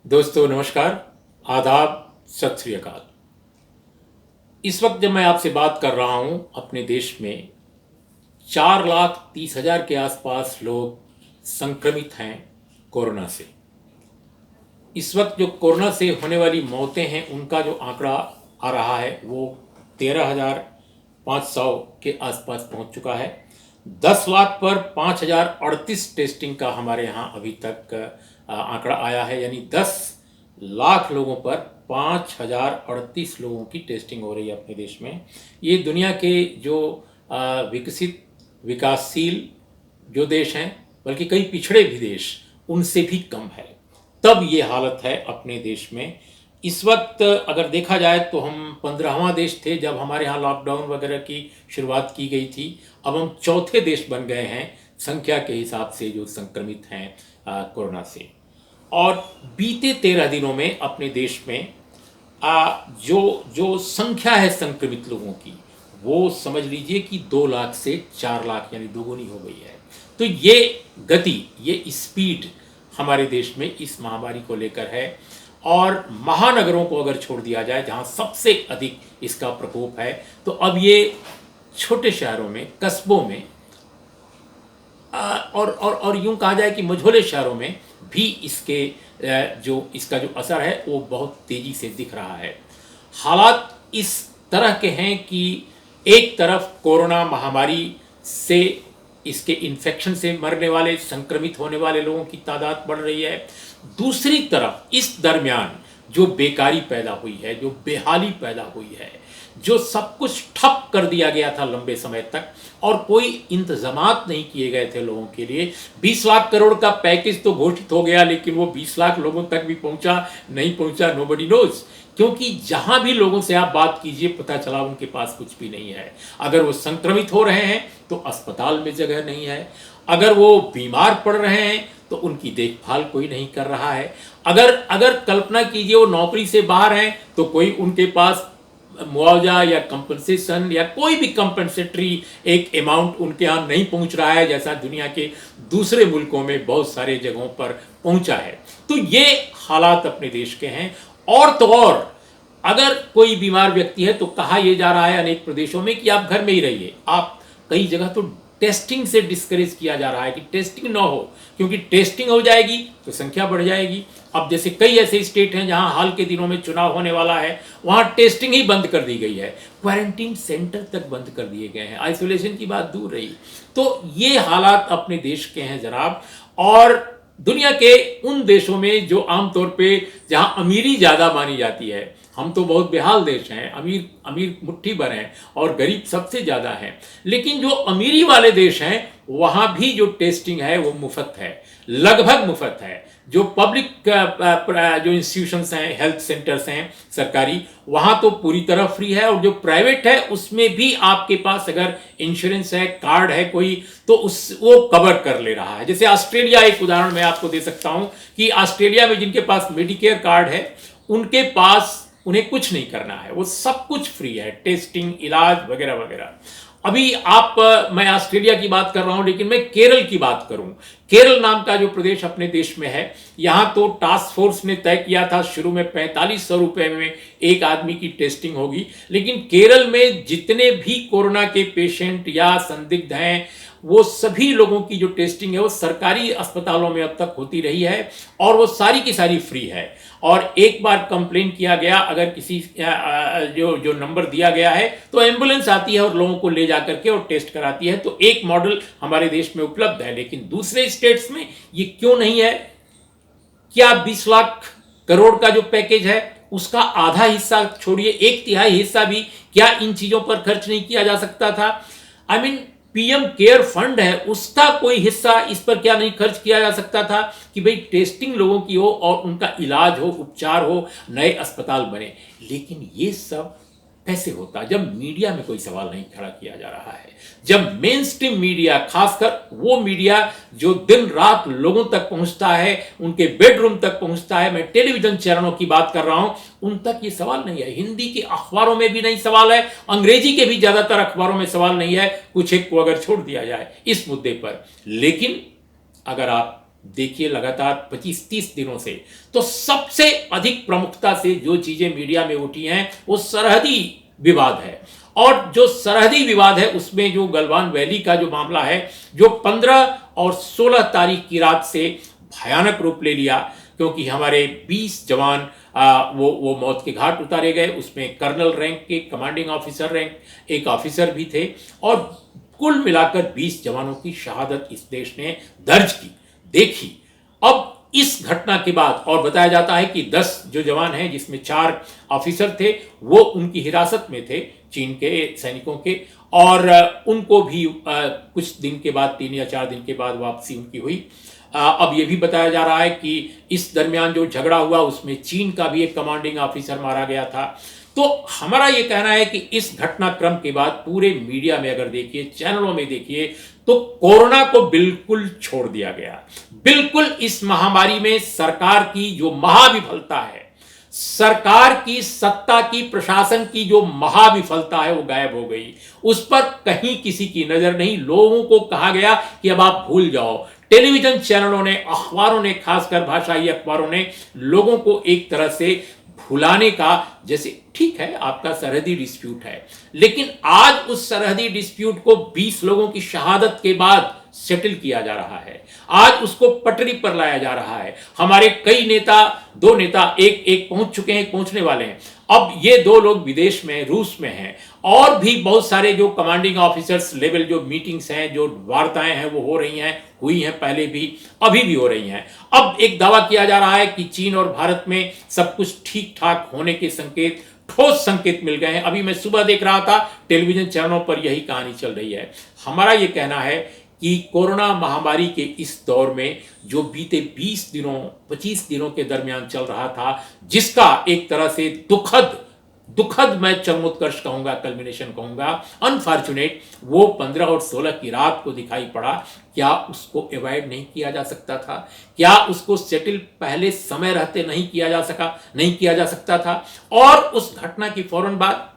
दोस्तों नमस्कार, आदाब, सत श्री अकाल। इस वक्त जब मैं आपसे बात कर रहा हूं, अपने देश में 4,30,000 के आसपास लोग संक्रमित हैं कोरोना से। इस वक्त जो कोरोना से होने वाली मौतें हैं उनका जो आंकड़ा आ रहा है वो 13,500 के आसपास पहुंच चुका है। 10 लाख पर 5,038 टेस्टिंग का हमारे यहाँ अभी तक आंकड़ा आया है, यानी 10 लाख लोगों पर 5,038 लोगों की टेस्टिंग हो रही है अपने देश में। ये दुनिया के जो विकसित विकासशील जो देश हैं, बल्कि कई पिछड़े भी देश, उनसे भी कम है। तब ये हालत है अपने देश में। इस वक्त अगर देखा जाए तो हम 15वां देश थे जब हमारे यहाँ लॉकडाउन वगैरह की शुरुआत की गई थी। अब हम चौथे देश बन गए हैं संख्या के हिसाब से जो संक्रमित हैं कोरोना से। और बीते 13 दिनों में अपने देश में जो जो संख्या है संक्रमित लोगों की, वो समझ लीजिए कि 2 लाख से 4 लाख यानी दोगुनी हो गई है। तो ये गति, ये स्पीड हमारे देश में इस महामारी को लेकर है। और महानगरों को अगर छोड़ दिया जाए जहां सबसे अधिक इसका प्रकोप है, तो अब ये छोटे शहरों में, कस्बों में और यूं कहा जाए कि मझोले शहरों में भी इसका जो असर है वो बहुत तेजी से दिख रहा है। हालात इस तरह के हैं कि एक तरफ कोरोना महामारी से, इसके इन्फेक्शन से मरने वाले, संक्रमित होने वाले लोगों की तादाद बढ़ रही है। दूसरी तरफ इस दरमियान जो बेकारी पैदा हुई है, जो बेहाली पैदा हुई है, जो सब कुछ ठप कर दिया गया था लंबे समय तक और कोई इंतजामात नहीं किए गए थे लोगों के लिए। 20 लाख करोड़ का पैकेज तो घोषित हो गया, लेकिन वो 20 लाख लोगों तक भी पहुंचा नहीं पहुंचा, नोबडी नोज। क्योंकि जहां भी लोगों से आप बात कीजिए, पता चला उनके पास कुछ भी नहीं है। अगर वो संक्रमित हो रहे हैं तो अस्पताल में जगह नहीं है, अगर वो बीमार पड़ रहे हैं तो उनकी देखभाल कोई नहीं कर रहा है, अगर कल्पना कीजिए वो नौकरी से बाहर हैं तो कोई उनके पास मुआवजा या कंपनसेशन या कोई भी कंपनसेटरी एक अमाउंट उनके यहाँ नहीं पहुंच रहा है, जैसा दुनिया के दूसरे मुल्कों में बहुत सारे जगहों पर पहुंचा है। तो ये हालात अपने देश के हैं। और तो और अगर कोई बीमार व्यक्ति है तो कहा यह जा रहा है अनेक प्रदेशों में कि आप घर में ही रहिए। आप कई जगह तो टेस्टिंग से डिस्करेज किया जा रहा है कि टेस्टिंग ना हो, क्योंकि टेस्टिंग हो जाएगी तो संख्या बढ़ जाएगी। अब जैसे कई ऐसे स्टेट हैं जहां हाल के दिनों में चुनाव होने वाला है, वहां टेस्टिंग ही बंद कर दी गई है, क्वारंटीन सेंटर तक बंद कर दिए गए हैं, आइसोलेशन की बात दूर रही। तो ये हालात अपने देश के हैं जनाब। और दुनिया के उन देशों में जो आमतौर पे जहां अमीरी ज्यादा मानी जाती है, हम तो बहुत बेहाल देश हैं, अमीर अमीर मुट्ठी भर हैं और गरीब सबसे ज्यादा हैं, लेकिन जो अमीरी वाले देश हैं वहां भी जो टेस्टिंग है वो मुफ्त है, लगभग मुफ्त है। जो पब्लिक जो इंस्टीट्यूशंस हैं, हेल्थ सेंटर्स हैं सरकारी, वहां तो पूरी तरह फ्री है। और जो प्राइवेट है उसमें भी आपके पास अगर इंश्योरेंस है, कार्ड है कोई, तो वो कवर कर ले रहा है। जैसे ऑस्ट्रेलिया, एक उदाहरण मैं आपको दे सकता हूं कि ऑस्ट्रेलिया में जिनके पास मेडिकेयर कार्ड है उनके पास उन्हें कुछ नहीं करना है, वो सब कुछ फ्री है, टेस्टिंग, इलाज वगैरह वगैरह। अभी मैं ऑस्ट्रेलिया की बात कर रहा हूं, लेकिन मैं केरल की बात करूं। केरल नाम का जो प्रदेश अपने देश में है, यहां तो टास्क फोर्स ने तय किया था शुरू में 4500 रुपए में एक आदमी की टेस्टिंग होगी, लेकिन केरल में जितने भी कोरोना के पेशेंट या संदिग्ध हैं, वो सभी लोगों की जो टेस्टिंग है वो सरकारी अस्पतालों में अब तक होती रही है और वो सारी की सारी फ्री है। और एक बार कंप्लेन किया गया, अगर किसी जो नंबर दिया गया है, तो एम्बुलेंस आती है और लोगों को ले जाकर के और टेस्ट कराती है। तो एक मॉडल हमारे देश में उपलब्ध है, लेकिन दूसरे स्टेट्स में ये क्यों नहीं है? क्या 20 लाख करोड़ का जो पैकेज है उसका आधा हिस्सा छोड़िए, 1/3 हिस्सा भी क्या इन चीजों पर खर्च नहीं किया जा सकता था? I mean PM care fund है, उसका कोई हिस्सा इस पर क्या नहीं खर्च किया जा सकता था कि भाई टेस्टिंग लोगों की हो और उनका इलाज हो, उपचार हो, नए अस्पताल बने। लेकिन ये सब कैसे होता जब मीडिया में कोई सवाल नहीं खड़ा किया जा रहा है, जब मेन स्ट्रीम मीडिया, खासकर वो मीडिया जो दिन रात लोगों तक पहुंचता है, उनके बेडरूम तक पहुंचता है, मैं टेलीविजन चैनलों की बात कर रहा हूं, उन तक ये सवाल नहीं है। हिंदी के अखबारों में भी नहीं सवाल है, अंग्रेजी के भी ज्यादातर अखबारों में सवाल नहीं है, कुछ एक को अगर छोड़ दिया जाए इस मुद्दे पर। लेकिन अगर आप देखिए लगातार 25-30 दिनों से, तो सबसे अधिक प्रमुखता से जो चीजें मीडिया में उठी हैं वो सरहदी विवाद है। और जो सरहदी विवाद है उसमें जो गलवान वैली का जो मामला है, जो 15 और 16 तारीख की रात से भयानक रूप ले लिया, क्योंकि हमारे 20 जवान वो मौत के घाट उतारे गए। उसमें कर्नल रैंक के, कमांडिंग ऑफिसर रैंक एक ऑफिसर भी थे, और कुल मिलाकर 20 जवानों की शहादत इस देश ने दर्ज की, देखी। अब इस घटना के बाद और बताया जाता है कि 10 जो जवान हैं, जिसमें 4 ऑफिसर थे, वो उनकी हिरासत में थे चीन के सैनिकों के, और उनको भी कुछ दिन के बाद, 3 या 4 दिन के बाद वापसी उनकी हुई। अब ये भी बताया जा रहा है कि इस दरमियान जो झगड़ा हुआ उसमें चीन का भी एक कमांडिंग ऑफिसर मारा गया था। तो हमारा ये कहना है कि इस घटनाक्रम के बाद पूरे मीडिया में अगर देखिए, चैनलों में देखिए, तो कोरोना को बिल्कुल छोड़ दिया गया। बिल्कुल इस महामारी में सरकार की जो महाविफलता है, सरकार की सत्ता की, प्रशासन की जो महाविफलता है, वो गायब हो गई। उस पर कहीं किसी की नजर नहीं। लोगों को कहा गया कि अब आप भूल जाओ। टेलीविजन चैनलों ने, अखबारों ने, खासकर भाषाई अखबारों ने लोगों को एक तरह से भुलाने का, जैसे ठीक है आपका सरहदी डिस्प्यूट है, लेकिन आज उस सरहदी डिस्प्यूट को 20 लोगों की शहादत के बाद सेटल किया जा रहा है। आज उसको पटरी पर लाया जा रहा है। हमारे कई नेता, 2 नेता, एक पहुंच चुके हैं, पहुंचने वाले हैं। अब ये 2 लोग विदेश में, रूस में हैं, और भी बहुत सारे जो कमांडिंग ऑफिसर्स लेवल जो मीटिंग्स हैं, जो वार्ताएं हैं, वो हो रही हैं, हुई हैं पहले भी, अभी भी हो रही हैं। अब एक दावा किया जा रहा है कि चीन और भारत में सब कुछ ठीक ठाक होने के संकेत, ठोस संकेत मिल गए हैं। अभी मैं सुबह देख रहा था टेलीविजन चैनलों पर यही कहानी चल रही है। हमारा यह कहना है कि कोरोना महामारी के इस दौर में जो बीते 20 दिनों, 25 दिनों के दरमियान चल रहा था, जिसका एक तरह से दुखद मैं चरमोत्कर्ष कहूंगा, कल्मिनेशन कहूंगा, अनफॉर्चुनेट, वो 15 और 16 की रात को दिखाई पड़ा। क्या उसको अवॉइड नहीं किया जा सकता था? क्या उसको सेटल पहले समय रहते नहीं किया जा सकता था? और उस घटना की फौरन बाद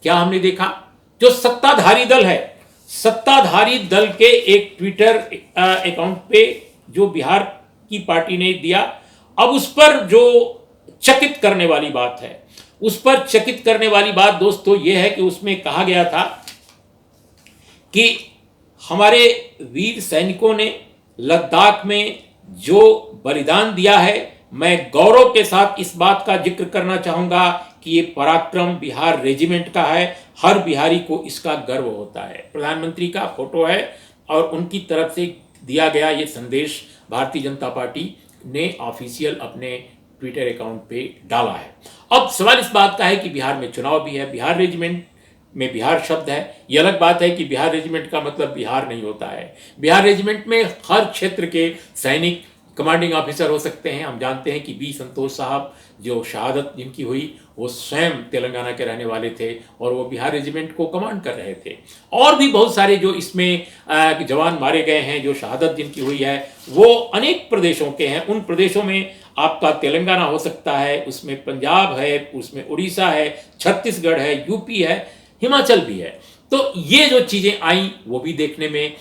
क्या हमने देखा? जो सत्ताधारी दल है, सत्ताधारी दल के एक ट्विटर अकाउंट पे जो बिहार की पार्टी ने दिया, अब उस पर जो चकित करने वाली बात है, उस पर चकित करने वाली बात दोस्तों यह है कि उसमें कहा गया था कि हमारे वीर सैनिकों ने लद्दाख में जो बलिदान दिया है, मैं गौरव के साथ इस बात का जिक्र करना चाहूंगा कि ये पराक्रम बिहार रेजिमेंट का है, हर बिहारी को इसका गर्व होता है। प्रधानमंत्री का फोटो है और उनकी तरफ से दिया गया ये संदेश भारतीय जनता पार्टी ने ऑफिशियल अपने ट्विटर अकाउंट पे डाला है। अब सवाल इस बात का है कि बिहार में चुनाव भी है, बिहार रेजिमेंट में बिहार शब्द है। यह अलग बात है कि बिहार रेजिमेंट का मतलब बिहार नहीं होता है। बिहार रेजिमेंट में हर क्षेत्र के सैनिक कमांडिंग ऑफिसर हो सकते हैं। हम जानते हैं कि बी संतोष साहब, जो शहादत जिनकी हुई, वो स्वयं तेलंगाना के रहने वाले थे और वो बिहार रेजिमेंट को कमांड कर रहे थे। और भी बहुत सारे जो इसमें जवान मारे गए हैं, जो शहादत जिनकी हुई है, वो अनेक प्रदेशों के हैं। उन प्रदेशों में आपका तेलंगाना हो सकता है, उसमें पंजाब है, उसमें उड़ीसा है, छत्तीसगढ़ है, यूपी है, हिमाचल भी है। तो ये जो चीज़ें आई वो भी देखने में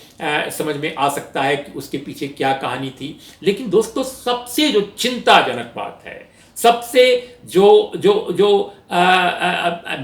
समझ में आ सकता है कि उसके पीछे क्या कहानी थी। लेकिन दोस्तों, सबसे जो चिंताजनक बात है, सबसे जो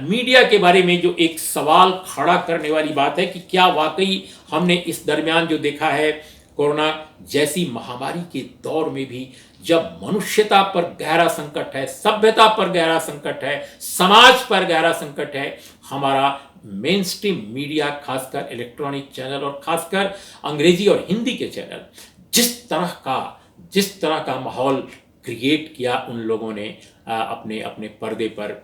मीडिया के बारे में जो एक सवाल खड़ा करने वाली बात है कि क्या वाकई हमने इस दरमियान जो देखा है, कोरोना जैसी महामारी के दौर में भी, जब मनुष्यता पर गहरा संकट है, सभ्यता पर गहरा संकट है, समाज पर गहरा संकट है, हमारा मेन स्ट्रीम मीडिया, खासकर इलेक्ट्रॉनिक चैनल और खासकर अंग्रेजी और हिंदी के चैनल, जिस तरह का माहौल क्रिएट किया उन लोगों ने अपने अपने पर्दे पर,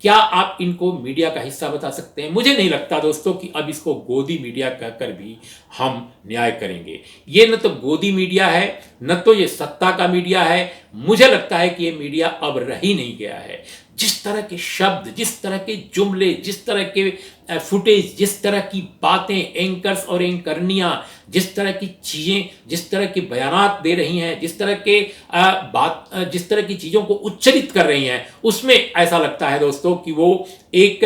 क्या आप इनको मीडिया का हिस्सा बता सकते हैं? मुझे नहीं लगता दोस्तों कि अब इसको गोदी मीडिया कहकर भी हम न्याय करेंगे। ये न तो गोदी मीडिया है, न तो ये सत्ता का मीडिया है। मुझे लगता है कि ये मीडिया अब रह ही नहीं गया है। जिस तरह के शब्द, जिस तरह के जुमले, जिस तरह के फुटेज, जिस तरह की बातें एंकर्स और एंकरनियां, जिस तरह की चीजें, जिस तरह के बयानात दे रही हैं, जिस तरह की चीजों को उच्चरित कर रही हैं, उसमें ऐसा लगता है दोस्तों कि वो एक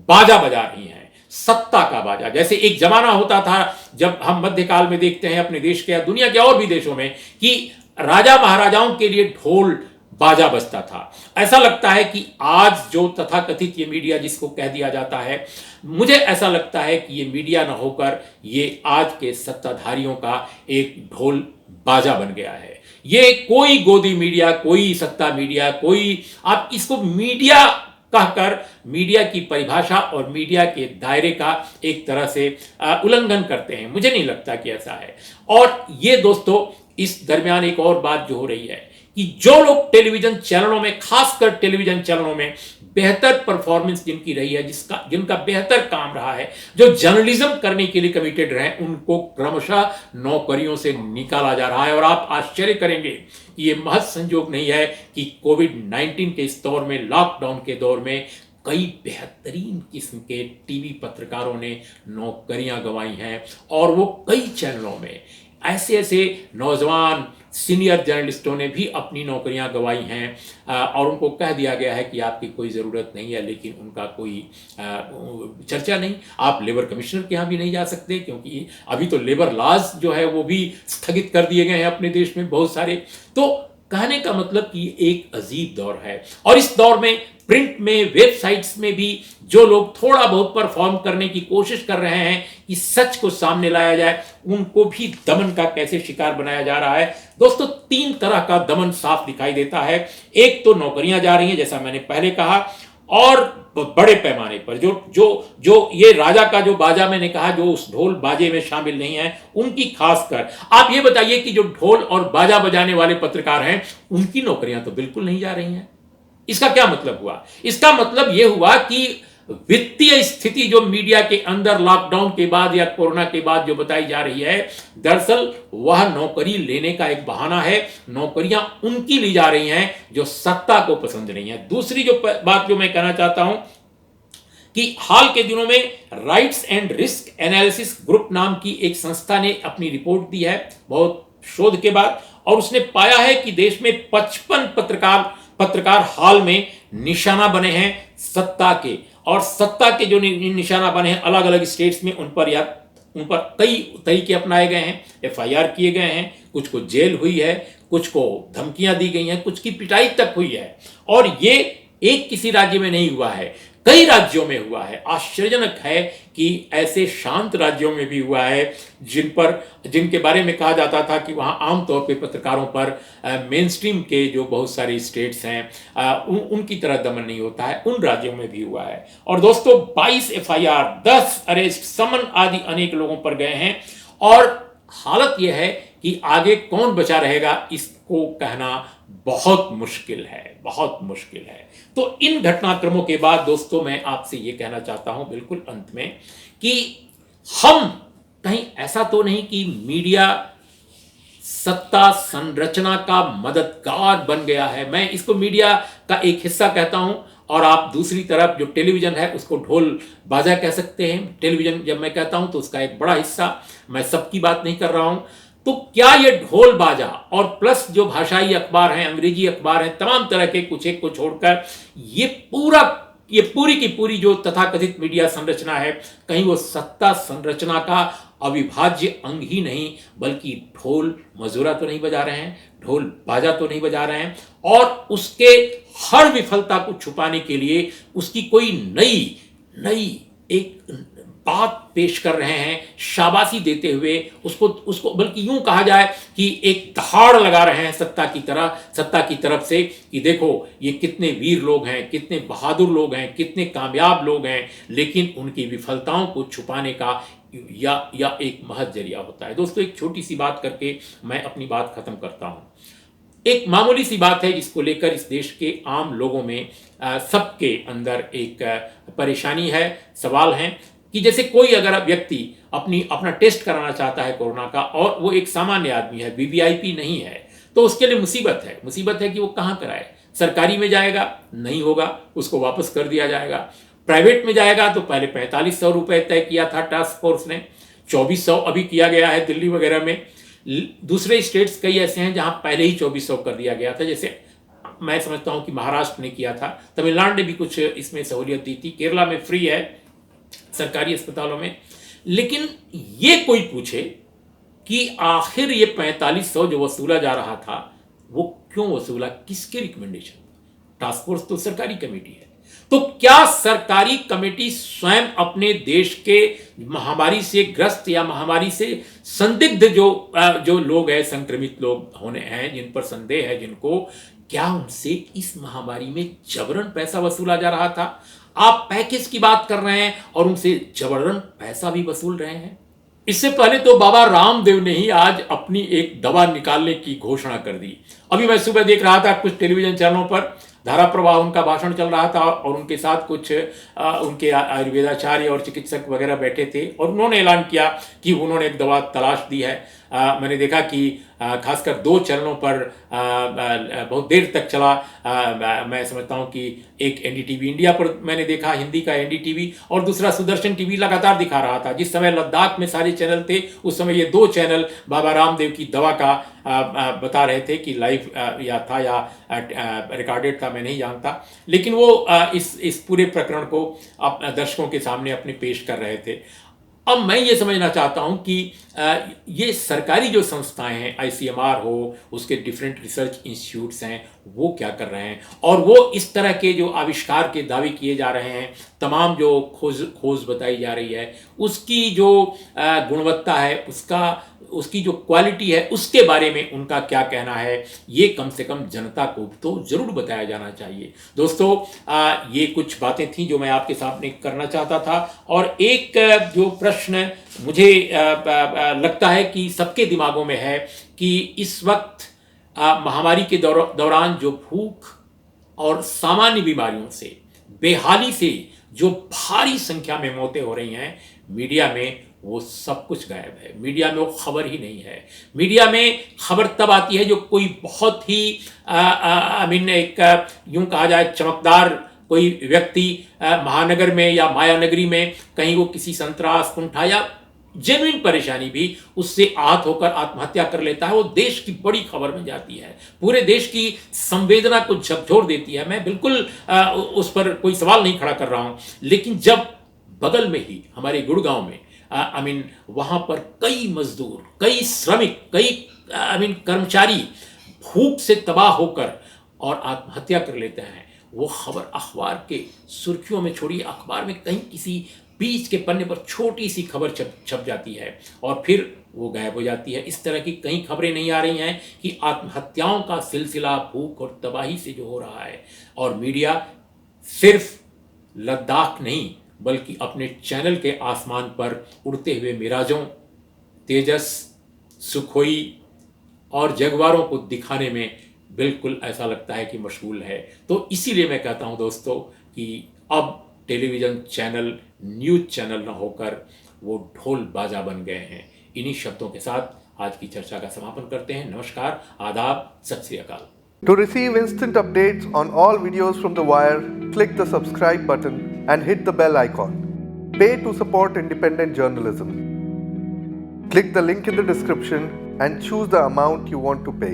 बाजा बजा रही हैं। सत्ता का बाजा। जैसे एक जमाना होता था जब हम मध्यकाल में देखते हैं अपने देश के या दुनिया के और भी देशों में कि राजा महाराजाओं के लिए ढोल बाजा बजता था। ऐसा लगता है कि आज जो तथाकथित ये मीडिया जिसको कह दिया जाता है, मुझे ऐसा लगता है कि ये मीडिया न होकर ये आज के सत्ताधारियों का एक ढोल बाजा बन गया है। ये कोई गोदी मीडिया, कोई सत्ता मीडिया, कोई आप इसको मीडिया कहकर मीडिया की परिभाषा और मीडिया के दायरे का एक तरह से उल्लंघन करते हैं। मुझे नहीं लगता कि ऐसा है। और ये दोस्तों, इस दरमियान एक और बात जो हो रही है कि जो लोग टेलीविजन चैनलों में, खासकर टेलीविजन चैनलों में बेहतर परफॉर्मेंस जिनकी रही है, जिनका बेहतर काम रहा है, जो जर्नलिज्म करने के लिए कमिटेड रहे, उनको क्रमशः नौकरियों से निकाला जा रहा है। और आप आश्चर्य करेंगे कि ये महज संयोग नहीं है कि कोविड-19 के इस दौर में, लॉकडाउन के दौर में कई बेहतरीन किस्म के टीवी पत्रकारों ने नौकरियां गंवाई हैं। और वो कई चैनलों में ऐसे ऐसे नौजवान सीनियर जर्नलिस्टों ने भी अपनी नौकरियां गंवाई हैं और उनको कह दिया गया है कि आपकी कोई ज़रूरत नहीं है, लेकिन उनका कोई चर्चा नहीं। आप लेबर कमिश्नर के यहाँ भी नहीं जा सकते क्योंकि अभी तो लेबर लॉज जो है वो भी स्थगित कर दिए गए हैं अपने देश में बहुत सारे। तो कहने का मतलब कि एक अजीब दौर है। और इस दौर में प्रिंट में, वेबसाइट्स में भी जो लोग थोड़ा बहुत परफॉर्म करने की कोशिश कर रहे हैं कि सच को सामने लाया जाए, उनको भी दमन का कैसे शिकार बनाया जा रहा है। दोस्तों, तीन तरह का दमन साफ दिखाई देता है। एक तो नौकरियां जा रही हैं, जैसा मैंने पहले कहा, और बड़े पैमाने पर जो जो जो ये राजा का जो बाजा मैंने कहा, जो उस ढोल बाजे में शामिल नहीं है, उनकी खासकर आप ये बताइए कि जो ढोल और बाजा बजाने वाले पत्रकार हैं, उनकी नौकरियां तो बिल्कुल नहीं जा रही हैं। इसका क्या मतलब हुआ? इसका मतलब यह हुआ कि वित्तीय स्थिति जो मीडिया के अंदर लॉकडाउन के बाद या कोरोना के बाद जो बताई जा रही है, दरअसल वह नौकरी लेने का एक बहाना है। नौकरियां उनकी ली जा रही हैं जो सत्ता को पसंद नहीं है। दूसरी जो बात जो मैं कहना चाहता हूं कि हाल के दिनों में rights and risk analysis group नाम की एक संस्था ने अपनी रिपोर्ट दी है बहुत शोध के बाद, और उसने पाया है कि देश में 55 पत्रकार हाल में निशाना बने हैं सत्ता के। और सत्ता के जो निशाना बने हैं अलग अलग स्टेट्स में, उन पर कई तरीके अपनाए गए हैं, एफआईआर किए गए हैं, कुछ को जेल हुई है, कुछ को धमकियां दी गई हैं, कुछ की पिटाई तक हुई है। और ये एक किसी राज्य में नहीं हुआ है, कई राज्यों में हुआ है। आश्चर्यजनक है कि ऐसे शांत राज्यों में भी हुआ है जिनके बारे में कहा जाता था कि वहाँ आमतौर पे पत्रकारों पर मेन स्ट्रीम के जो बहुत सारे स्टेट्स हैं उनकी तरह दमन नहीं होता है, उन राज्यों में भी हुआ है। और दोस्तों, 22 एफआईआर, 10 अरेस्ट, समन आदि अनेक लोगों पर गए हैं। और हालत यह है कि आगे कौन बचा रहेगा, इसको कहना बहुत मुश्किल है, बहुत मुश्किल है। तो इन घटनाक्रमों के बाद दोस्तों, मैं आपसे यह कहना चाहता हूं बिल्कुल अंत में कि हम कहीं ऐसा तो नहीं कि मीडिया सत्ता संरचना का मददगार बन गया है। मैं इसको मीडिया का एक हिस्सा कहता हूं, और आप दूसरी तरफ जो टेलीविजन है उसको ढोल बाजा कह सकते हैं। टेलीविजन जब मैं कहता हूं तो उसका एक बड़ा हिस्सा, मैं सबकी बात नहीं कर रहा हूं। तो क्या ये ढोल बाजा और प्लस जो भाषाई अखबार हैं, अंग्रेजी अखबार हैं, तमाम तरह के कुछ एक को छोड़कर ये पूरी की पूरी जो तथाकथित मीडिया संरचना है, कहीं वो सत्ता संरचना का अविभाज्य अंग ही नहीं, बल्कि ढोल मजूरा तो नहीं बजा रहे हैं, ढोल बाजा तो नहीं बजा रहे हैं, और उसके हर विफलता को छुपाने के लिए उसकी कोई नई एक बात पेश कर रहे हैं, शाबाशी देते हुए उसको बल्कि यूं कहा जाए कि एक दहाड़ लगा रहे हैं सत्ता की तरफ से कि देखो ये कितने वीर लोग हैं, कितने बहादुर लोग हैं, कितने कामयाब लोग हैं, लेकिन उनकी विफलताओं को छुपाने का या एक महज जरिया होता है। दोस्तों, एक छोटी सी बात करके मैं अपनी बात खत्म करता हूं। एक मामूली सी बात है जिसको लेकर इस देश के आम लोगों में सबके अंदर एक परेशानी है, सवाल है कि जैसे कोई अगर व्यक्ति अपना टेस्ट कराना चाहता है कोरोना का, और वो एक सामान्य आदमी है, वीवीआईपी नहीं है, तो उसके लिए मुसीबत है कि वो कहाँ कराए। सरकारी में जाएगा, नहीं होगा, उसको वापस कर दिया जाएगा। प्राइवेट में जाएगा तो पहले 4500 रुपये तय किया था टास्क फोर्स ने, 2400 अभी किया गया है दिल्ली वगैरह में। दूसरे स्टेट्स कई ऐसे हैं जहां पहले ही 2400 कर दिया गया था, जैसे मैं समझता हूं कि महाराष्ट्र ने किया था, तमिलनाडु ने भी कुछ इसमें सहूलियत दी थी, केरला में फ्री है, सरकारी अस्पतालों में। लेकिन ये कोई पूछे कि आखिर ये 4500 जो वसूला जा रहा था वो क्यों वसूला, किसके रिकमेंडेशन? टास्क फोर्स तो सरकारी कमेटी है। तो क्या सरकारी कमेटी स्वयं अपने देश के महामारी से ग्रस्त या महामारी से संदिग्ध जो लोग हैं, संक्रमित लोग होने हैं, जिन पर संदेह है, जिनको, क्या उनसे इस महामारी में जबरन पैसा वसूला जा रहा था? आप पैकेज की बात कर रहे हैं और उनसे जबरन पैसा भी वसूल रहे हैं। इससे पहले तो बाबा रामदेव ने ही आज अपनी एक दवा निकालने की घोषणा कर दी। अभी मैं सुबह देख रहा था कुछ टेलीविजन चैनलों पर धारा प्रवाह उनका भाषण चल रहा था और उनके साथ कुछ उनके आयुर्वेदाचार्य और चिकित्सक वगैरह बैठे थे और उन्होंने ऐलान किया कि उन्होंने एक दवा तलाश दी है। मैंने देखा कि खासकर 2 चैनलों पर बहुत देर तक चला। मैं समझता हूं कि एक एनडीटीवी इंडिया पर मैंने देखा, हिंदी का एनडीटीवी, और दूसरा सुदर्शन टीवी लगातार दिखा रहा था। जिस समय लद्दाख में सारे चैनल थे उस समय ये 2 चैनल बाबा रामदेव की दवा का बता रहे थे कि लाइव या था या रिकॉर्डेड था, मैं नहीं जानता। लेकिन वो इस पूरे प्रकरण को दर्शकों के सामने अपने पेश कर रहे थे। अब मैं ये समझना चाहता हूं कि ये सरकारी जो संस्थाएं हैं, आईसीएमआर हो, उसके डिफरेंट रिसर्च इंस्टीट्यूट्स हैं, वो क्या कर रहे हैं, और वो इस तरह के जो आविष्कार के दावे किए जा रहे हैं, तमाम जो खोज बताई जा रही है, उसकी जो गुणवत्ता है, उसकी जो क्वालिटी है, उसके बारे में उनका क्या कहना है, ये कम से कम जनता को तो जरूर बताया जाना चाहिए। दोस्तों, ये कुछ बातें थी जो मैं आपके सामने करना चाहता था। और एक जो प्रश्न मुझे लगता है कि सबके दिमागों में है कि इस वक्त महामारी के दौरान जो भूख और सामान्य बीमारियों से, बेहाली से जो भारी संख्या में मौतें हो रही हैं, मीडिया में वो सब कुछ गायब है। मीडिया में वो खबर ही नहीं है। मीडिया में खबर तब आती है जो कोई बहुत ही एक यूं कहा जाए चमकदार कोई व्यक्ति महानगर में या मायानगरी में कहीं वो किसी संतरास, कुंठा या जेन्युइन परेशानी भी उससे आहत होकर आत्महत्या कर लेता है। वो देश की बड़ी खबर बन जाती है, पूरे देश की संवेदना को झकझोर देती है। मैं बिल्कुल उस पर कोई सवाल नहीं खड़ा कर रहा हूं। लेकिन जब बगल में ही हमारे गुड़गांव में वहां पर कई मजदूर, कई श्रमिक, कई कर्मचारी भूख से तबाह होकर और आत्महत्या कर लेते हैं, वो खबर अखबार के सुर्खियों में छोड़ी, अखबार में कहीं किसी बीच के पन्ने पर छोटी सी खबर छप जाती है और फिर वो गायब हो जाती है। इस तरह की कई खबरें नहीं आ रही हैं कि आत्महत्याओं का सिलसिला भूख और तबाही से जो हो रहा है। और मीडिया सिर्फ लद्दाख नहीं बल्कि अपने चैनल के आसमान पर उड़ते हुए मिराजों, तेजस, सुखोई और जगवारों को दिखाने में बिल्कुल ऐसा लगता है कि मशगूल है। तो इसीलिए मैं कहता हूं दोस्तों कि अब टेलीविज़न चैनल न्यूज़ चैनल न होकर वो ढोल बाजा बन गए हैं। इन्हीं शब्दों के साथ आज की चर्चा का समापन करते हैं। नमस्कार, आदाब, सत श्री अकाल। To receive instant updates on all videos from The Wire, click the subscribe button and hit the bell icon. Pay to support independent journalism. Click the link in the description and choose the amount you want to pay.